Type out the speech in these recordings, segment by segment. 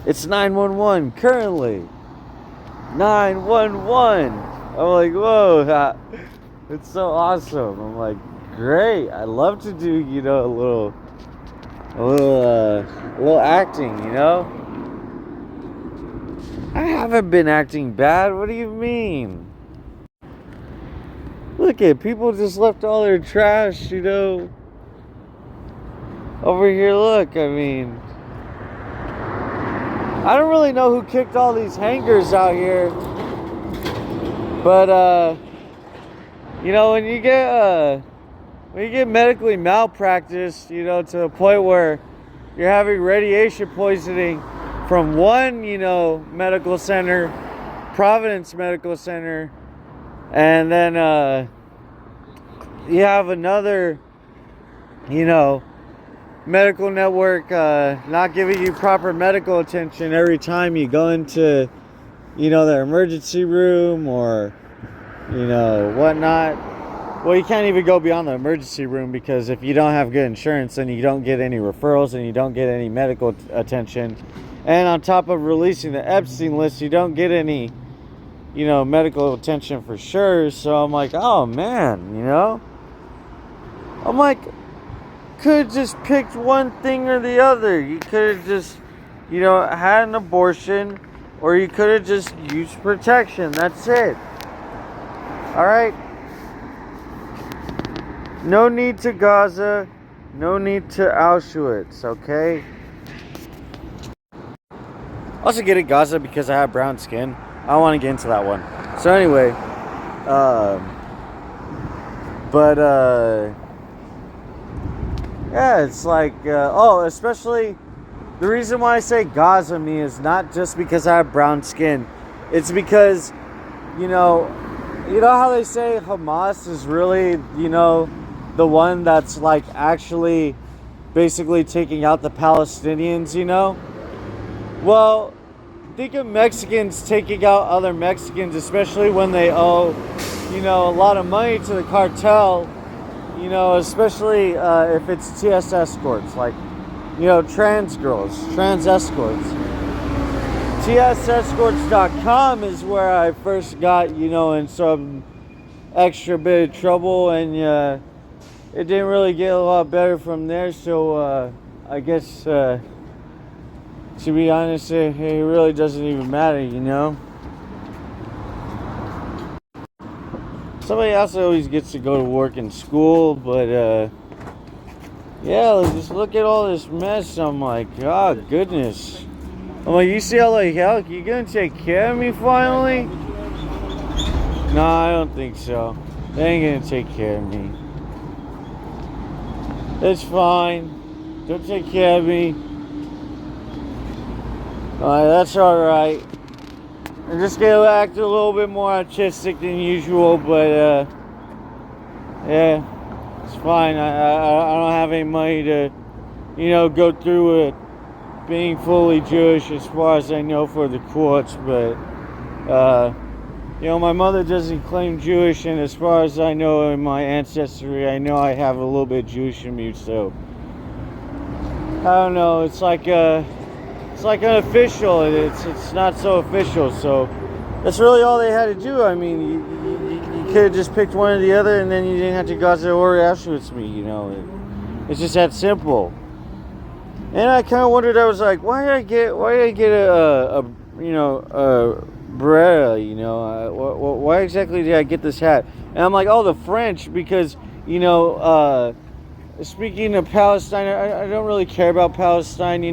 It's 911 currently. 911. I'm like, whoa, it's so awesome. I'm like, great. I love to do, a little acting, I haven't been acting bad. What do you mean? Look at people just left all their trash, over here. Look, I mean, I don't really know who kicked all these hangers out here, but when you get medically malpracticed, to a point where you're having radiation poisoning from one, medical center, Providence Medical Center, and then you have another, medical network not giving you proper medical attention every time you go into, the emergency room or, whatnot. Well, you can't even go beyond the emergency room, because if you don't have good insurance, then you don't get any referrals and you don't get any medical attention. And on top of releasing the Epstein list, you don't get any, medical attention for sure. So I'm like, oh man, I'm like, could have just picked one thing or the other. You could have just, had an abortion, or you could have just used protection. That's it. All right. No need to Gaza. No need to Auschwitz. Okay. Also get it Gaza because I have brown skin. I don't want to get into that one. So anyway, yeah, it's like, especially the reason why I say Gaza me is not just because I have brown skin. It's because, you know how they say Hamas is really, the one that's like actually basically taking out the Palestinians, Well, think of Mexicans taking out other Mexicans, especially when they owe, a lot of money to the cartel, especially if it's TS escorts, like, trans girls, trans escorts. TSescorts.com is where I first got, in some extra bit of trouble, and it didn't really get a lot better from there, so I guess, to be honest, it really doesn't even matter, Somebody else always gets to go to work and school, but yeah, just look at all this mess. I'm like, God, goodness. I'm like, you see how like hell, you gonna take care of me finally? No, I don't think so. They ain't gonna take care of me. It's fine. Don't take care of me. That's alright. I'm just gonna act a little bit more artistic than usual, but yeah, it's fine. I don't have any money to, go through it being fully Jewish as far as I know for the courts, but my mother doesn't claim Jewish, and as far as I know in my ancestry, I know I have a little bit Jewish in me, so I don't know. It's like unofficial. It's not so official, so that's really all they had to do. I mean, you could have just picked one or the other, and then you didn't have to Gaza or Auschwitz me. It's just that simple. And I kind of wondered. I was like, why did I get a Beretta? Why exactly did I get this hat? And I'm like, oh, the French, because speaking of Palestine, I don't really care about Palestine,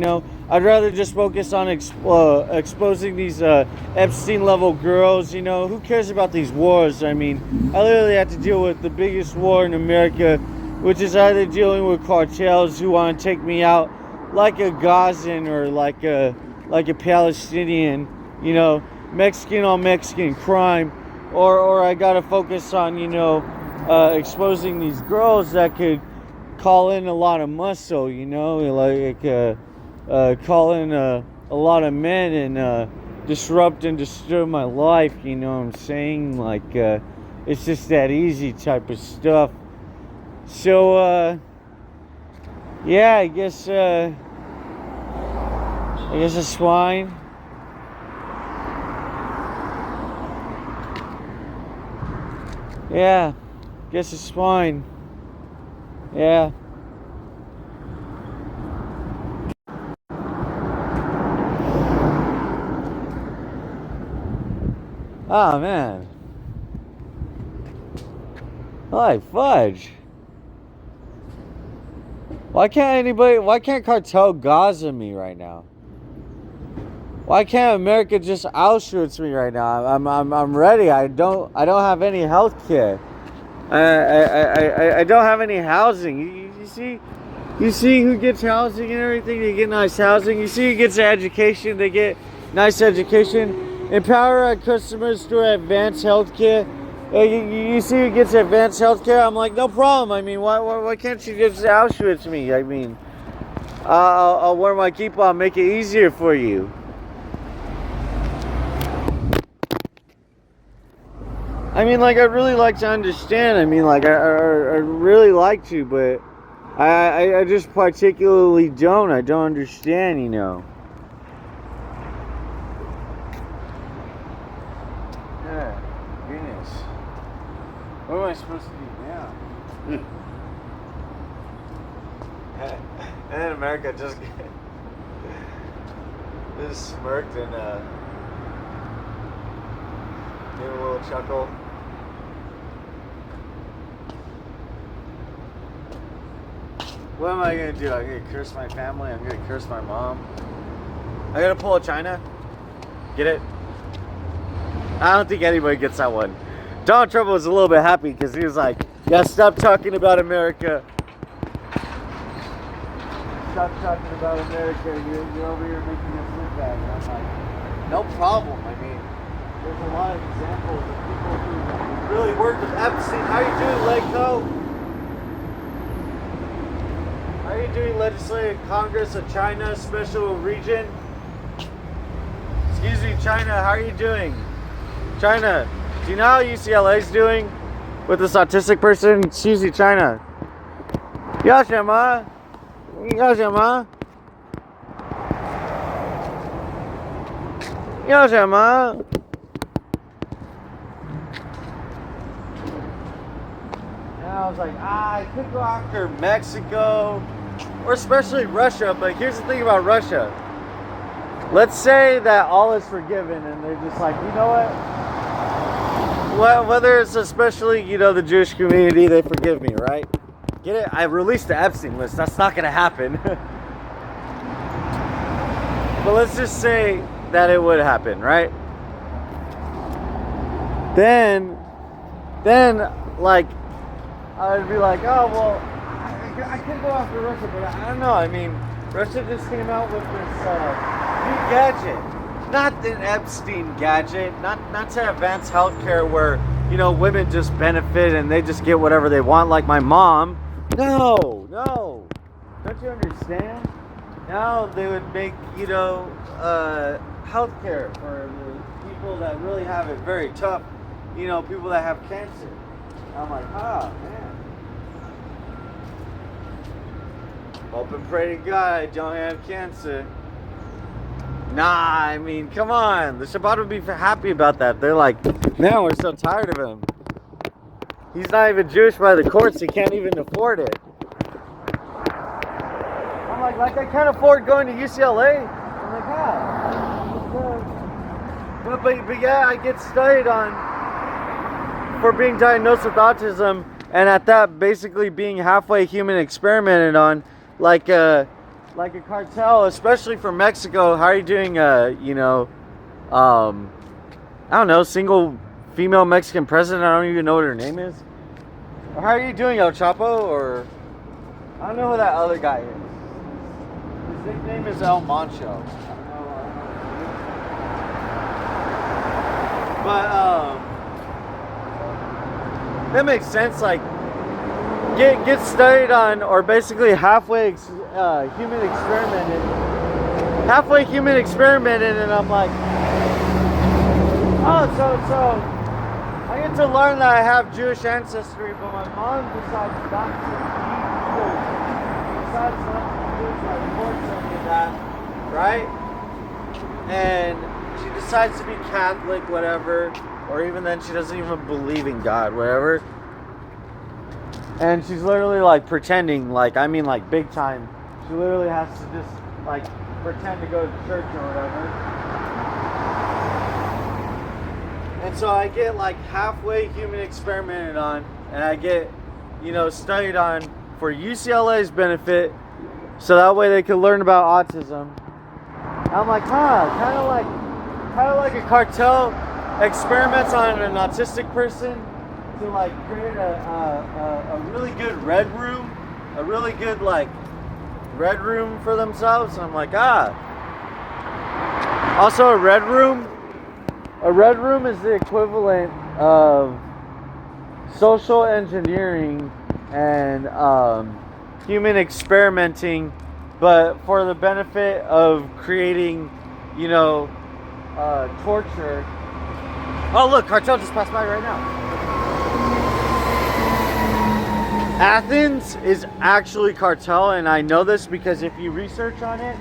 I'd rather just focus on exposing these Epstein level girls, Who cares about these wars? I mean, I literally have to deal with the biggest war in America, which is either dealing with cartels who want to take me out like a Gazan or like a Palestinian, Mexican on Mexican crime, or I gotta focus on, exposing these girls that could call in a lot of muscle, call in a lot of men and disrupt and disturb my life, what I'm saying? Like, it's just that easy type of stuff. So, yeah, I guess, I guess it's swine. Yeah, guess it's swine. Yeah. Oh man. Like fudge. Why can't cartel Gaza me right now? Why can't America just Auschwitz me right now? I'm ready. I don't have any health care. I don't have any housing. You see who gets housing and everything? They get nice housing. You see who gets education? They get nice education. Empower our customers through advanced health care. You see who gets advanced health care? I'm like, no problem. I mean, why can't you just Auschwitz me? I mean, I'll wear my kippah. I'll make it easier for you. I mean, like, I'd really like to understand. I mean, like, I really like to, but I just particularly don't. I don't understand, you know. Yeah, goodness. What am I supposed to do now? And then America just smirked and gave a little chuckle. What am I gonna do? I'm gonna curse my family. I'm gonna curse my mom. I gotta pull a China. Get it? I don't think anybody gets that one. Donald Trump was a little bit happy because he was like, yeah, stop talking about America. Stop talking about America. You're over here making us look bad. And I'm like, no problem. I mean, there's a lot of examples of people who really worked with Epstein. How you doing, Legco? How are you doing, Legislative Congress of China Special Region? Excuse me, China, how are you doing? China, do you know how UCLA's doing with this autistic person? Excuse me, China. 要什么？要什么？要什么？ And I was like, I could go after Mexico or especially Russia, but here's the thing about Russia. Let's say that all is forgiven and they're just like, you know what? Well, whether it's especially, you know, the Jewish community, they forgive me, right? Get it? I released the Epstein list. That's not going to happen. But let's just say that it would happen, right? Then, like, I'd be like, oh, well, I could go after Russia, but I don't know. I mean, Russia just came out with this new gadget. Not an Epstein gadget. Not to advance healthcare where, you know, women just benefit and they just get whatever they want, like my mom. No. Don't you understand? Now they would make, you know, healthcare for the people that really have it very tough. You know, people that have cancer. I'm like, oh, man. Hope and pray to God I don't have cancer. Nah, I mean, come on. The Shabbat would be happy about that. They're like, man, we're so tired of him. He's not even Jewish by the courts. He can't even afford it. I'm like I can't afford going to UCLA. I'm like, how? But yeah, I get studied on for being diagnosed with autism, and at that, basically being halfway human experimented on, like a cartel, especially from Mexico. How are you doing? You know, I don't know, single female Mexican president. I don't even know what her name is. Or how are you doing, El Chapo? Or I don't know who that other guy is. His nickname is El Mancho. But that makes sense. Like, get studied on, or basically halfway human experimented, and I'm like, oh, so I get to learn that I have Jewish ancestry, but my mom decides not to eat Jewish, decides not to use my pork or any of that, right? and she decides to be Catholic, whatever, or even then she doesn't even believe in God, whatever. And she's literally like pretending, like, I mean, like big time. She literally has to just like pretend to go to church or whatever. And so I get like halfway human experimented on, and I get, studied on for UCLA's benefit, so that way they could learn about autism. And I'm like, kind of like a cartel experiments on an autistic person to like create a really good red room, a really good like red room for themselves. And I'm like, also a red room is the equivalent of social engineering and human experimenting, but for the benefit of creating, torture. Oh look, cartel just passed by right now. Athens is actually cartel, and I know this because if you research on it,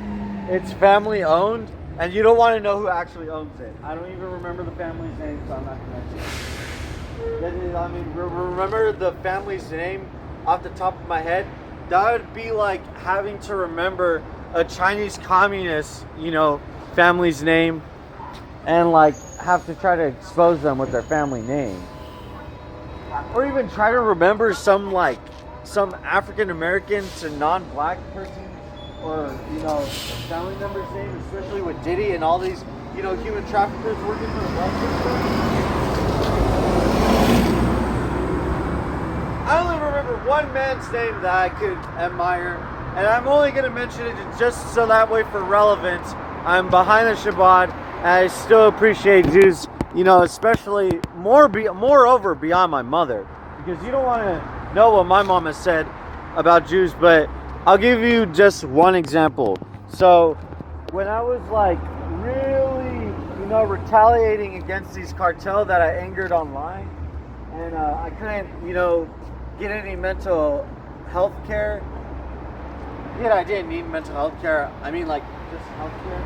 it's family owned, and you don't want to know who actually owns it. I don't even remember the family's name, so I'm not going to mention it. I mean, remember the family's name off the top of my head? That would be like having to remember a Chinese communist, family's name, and like have to try to expose them with their family name. Or even try to remember some African American to non-black person, or family member's name, especially with Diddy and all these human traffickers working for the welfare system. I only remember one man's name that I could admire, and I'm only going to mention it just so that way for relevance. I'm behind the Shabbat, and I still appreciate Jews, especially moreover beyond my mother, because you don't want to know what my mom has said about Jews, but I'll give you just one example. So when I was like really, retaliating against these cartel that I angered online, and I couldn't, get any mental health care. Yeah, I didn't need mental health care. I mean, like, just health care.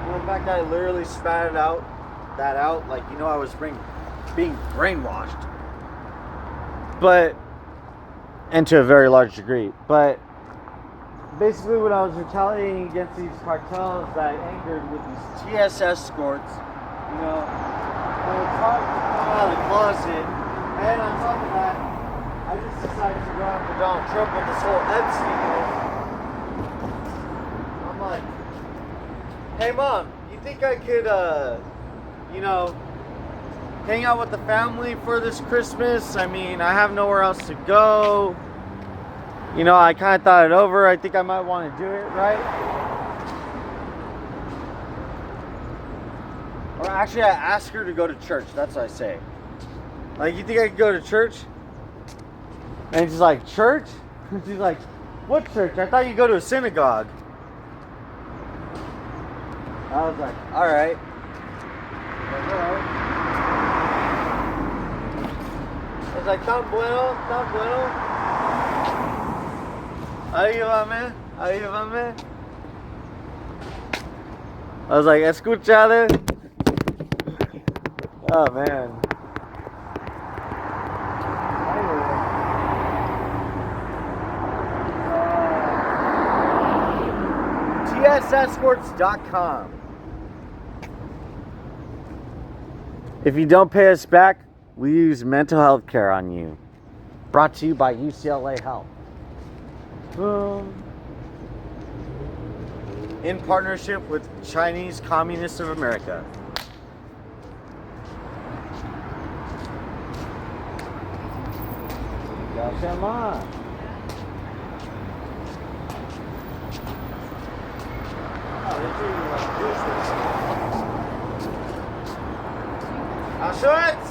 Well, in fact, I literally spat that out, like, I was being brainwashed. But, and to a very large degree. But, basically when I was retaliating against these cartels that I angered with these TS escorts, I was hard to come out of the closet. And on top of that, I just decided to go after Donald Trump with this whole Epstein thing. I'm like, hey mom, you think I could, hang out with the family for this Christmas? I mean, I have nowhere else to go. I kind of thought it over. I think I might want to do it, right? Or actually, I asked her to go to church. That's what I say. Like, you think I could go to church? And she's like, church? She's like, what church? I thought you go to a synagogue. I was like, alright. I was like, tan bueno. Ayúdame. I was like, escúchale. Oh, man. TSEscorts.com. If you don't pay us back, we use mental health care on you. Brought to you by UCLA Health. In partnership with Chinese Communists of America. Come Auschwitz! Auschwitz!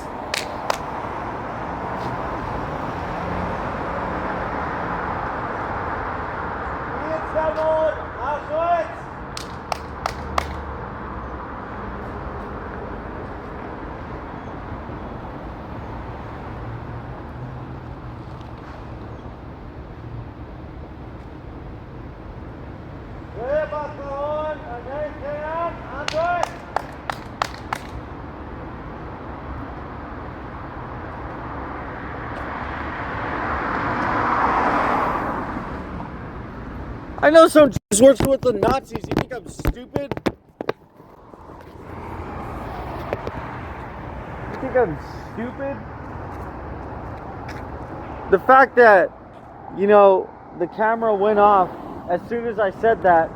I know some Jews works with the Nazis. You think I'm stupid? You think I'm stupid? The fact that, you know, the camera went off as soon as I said that,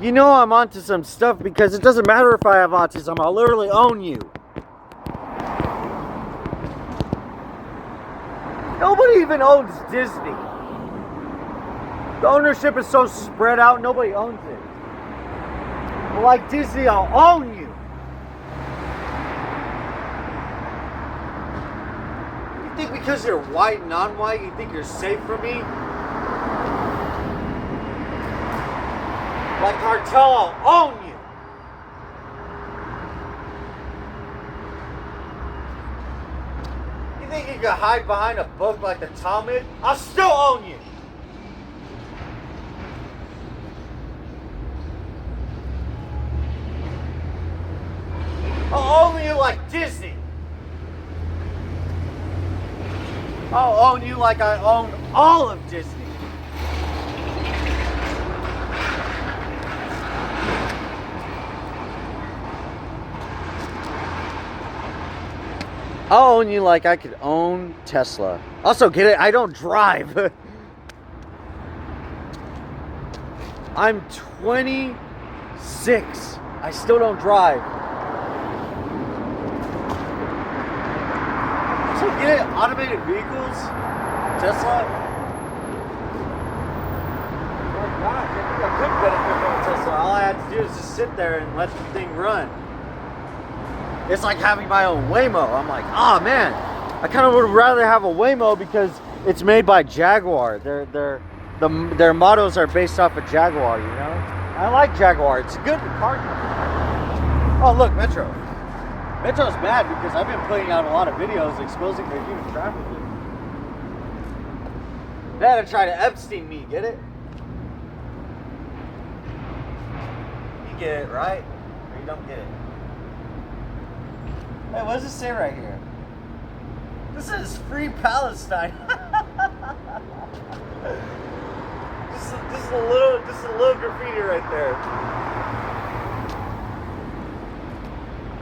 you know I'm onto some stuff, because it doesn't matter if I have autism. I'll literally own you. Nobody even owns Disney. The ownership is so spread out, nobody owns it. But like Disney, I'll own you. You think because you're white and non-white, you think you're safe from me? Like cartel, I'll own you. You think you can hide behind a book like the Talmud? I'll still own you. I'll own you like Disney. I'll own you like I own all of Disney. I'll own you like I could own Tesla. Also, get it? I don't drive. I'm 26. I still don't drive. So get it? Automated vehicles? Tesla? Oh my gosh, I think I could benefit from a Tesla. All I have to do is just sit there and let the thing run. It's like having my own Waymo. I'm like, oh man, I kind of would rather have a Waymo because it's made by Jaguar. Their mottos are based off of Jaguar, you know? I like Jaguar. It's a good car. Oh look, Metro. Metro's bad because I've been putting out a lot of videos exposing their human trafficking. They had to try to Epstein me, get it? You get it, right? Or you don't get it? Hey, what does it say right here? This is Free Palestine. just a little graffiti right there.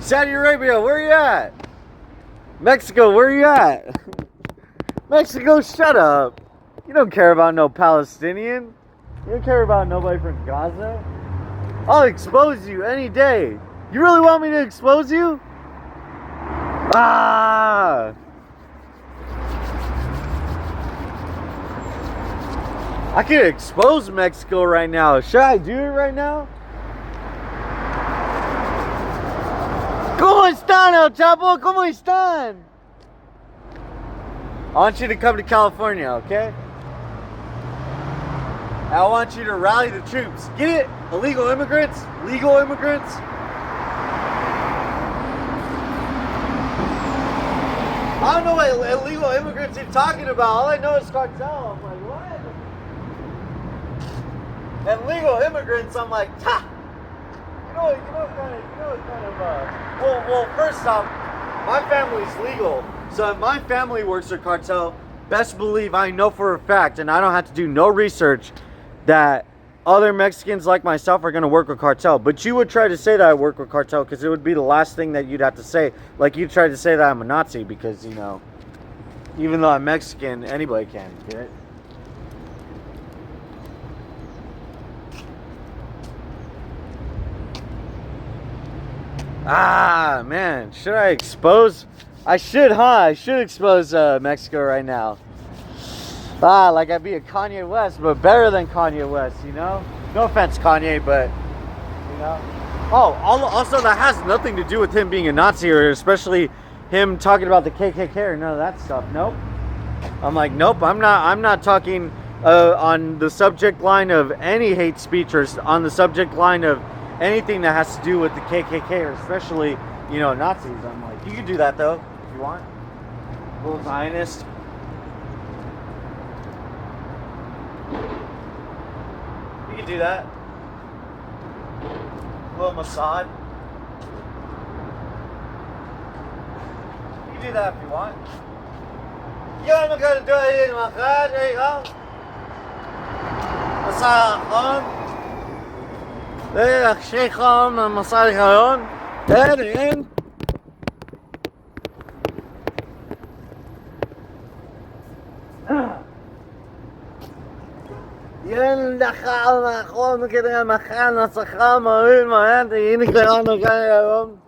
Saudi Arabia, where you at? Mexico, where you at? Mexico, shut up. You don't care about no Palestinian. You don't care about nobody from Gaza. I'll expose you any day. You really want me to expose you? Ah! I could expose Mexico right now. Should I do it right now? ¿Cómo están, El Chapo? ¿Cómo están? I want you to come to California, okay? I want you to rally the troops. Get it? Illegal immigrants? Legal immigrants? I don't know what illegal immigrants you're talking about. All I know is cartel. I'm like, what? And legal immigrants, I'm like, ha! You know what kind of, well, first off, my family's legal. So if my family works for cartel, best believe I know for a fact, and I don't have to do no research, that other Mexicans like myself are going to work with cartel. But you would try to say that I work with cartel because it would be the last thing that you'd have to say. Like you tried to say that I'm a Nazi because, you know, even though I'm Mexican, anybody can, get it? Ah, man, should I expose? I should, huh? I should expose Mexico right now. Ah, like I'd be a Kanye West, but better than Kanye West, you know? No offense, Kanye, but, you know? Oh, also that has nothing to do with him being a Nazi, or especially him talking about the KKK or none of that stuff. Nope. I'm like, nope, I'm not talking on the subject line of any hate speech or on the subject line of anything that has to do with the KKK or especially, you know, Nazis. I'm like, you can do that though, if you want. Little Zionist. You can do that. Little Mossad. You can do that if you want. Yo, I'm not gonna do it in my car. There you go. Masahon. Sheikhon, Masahon. And. Yan nakal na ako kita makana sa kama rin man ini kaya ano kaya yun.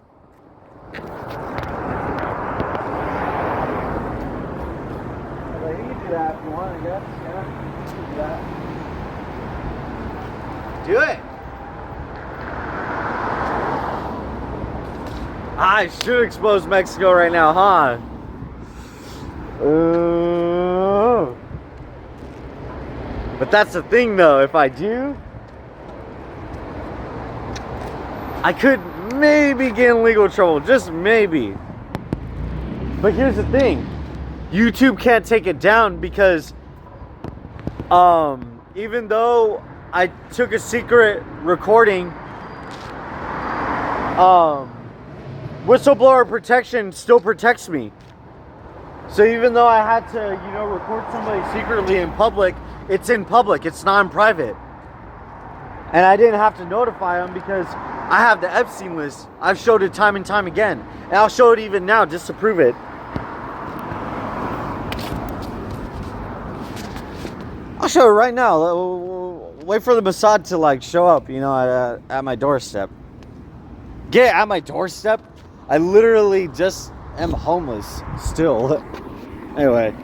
Well, you can do that if you want, I guess. Yeah, do that. Do it. I should expose Mexico right now, huh? But that's the thing though, if I do, I could maybe get in legal trouble, just maybe. But here's the thing, YouTube can't take it down because even though I took a secret recording, whistleblower protection still protects me. So even though I had to, you know, record somebody secretly in public, it's in public, it's non-private. And I didn't have to notify them because I have the Epstein list. I've showed it time and time again. And I'll show it even now just to prove it. I'll show it right now. Wait for the Mossad to like show up, you know, at my doorstep. Get at my doorstep? I literally just am homeless still. Anyway.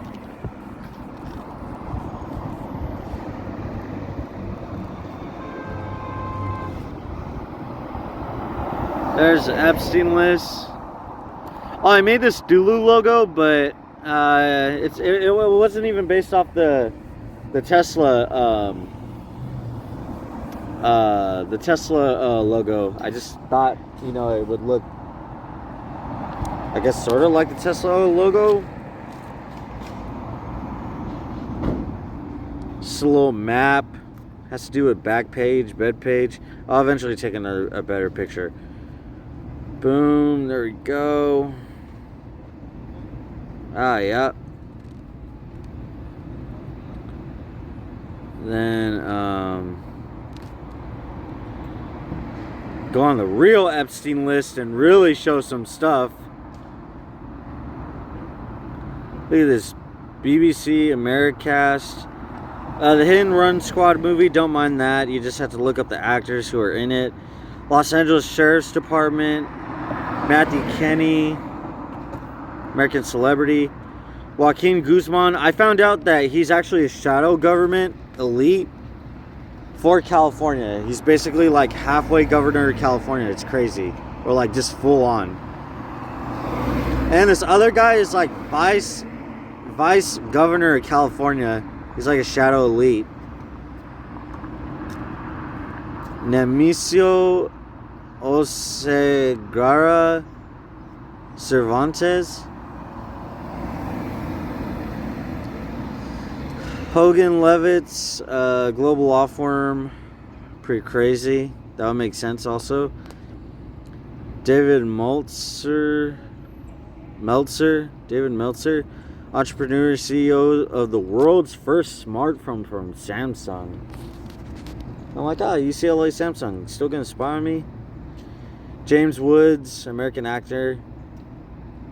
There's the Epstein list. Oh, I made this Dulu logo, but it wasn't even based off the Tesla logo. I just thought, you know, it would look, I guess, sort of like the Tesla logo. Just a little map. Has to do with back page, bed page. I'll eventually take a better picture. Boom, there we go. Ah, yeah. Then, go on the real Epstein list and really show some stuff. Look at this. BBC, Americast. The Hit and Run Squad movie, don't mind that. You just have to look up the actors who are in it. Los Angeles Sheriff's Department. Matthew Kenny, American Celebrity. Joaquin Guzman. I found out that he's actually a shadow government elite for California. He's basically like halfway governor of California. It's crazy. Or like just full on. And this other guy is like vice governor of California. He's like a shadow elite. Nemesio Oseguera Cervantes. Hogan Levitz, global law firm. Pretty crazy. That would make sense also. David Meltzer. David Meltzer. Entrepreneur, CEO of the world's first smartphone from Samsung. I'm like, UCLA Samsung, still gonna spy on me? James Woods, American actor.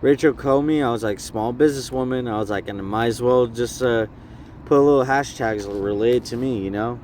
Rachel Comey, I was like, small businesswoman. I was like, and I might as well just put a little hashtags related to me, you know?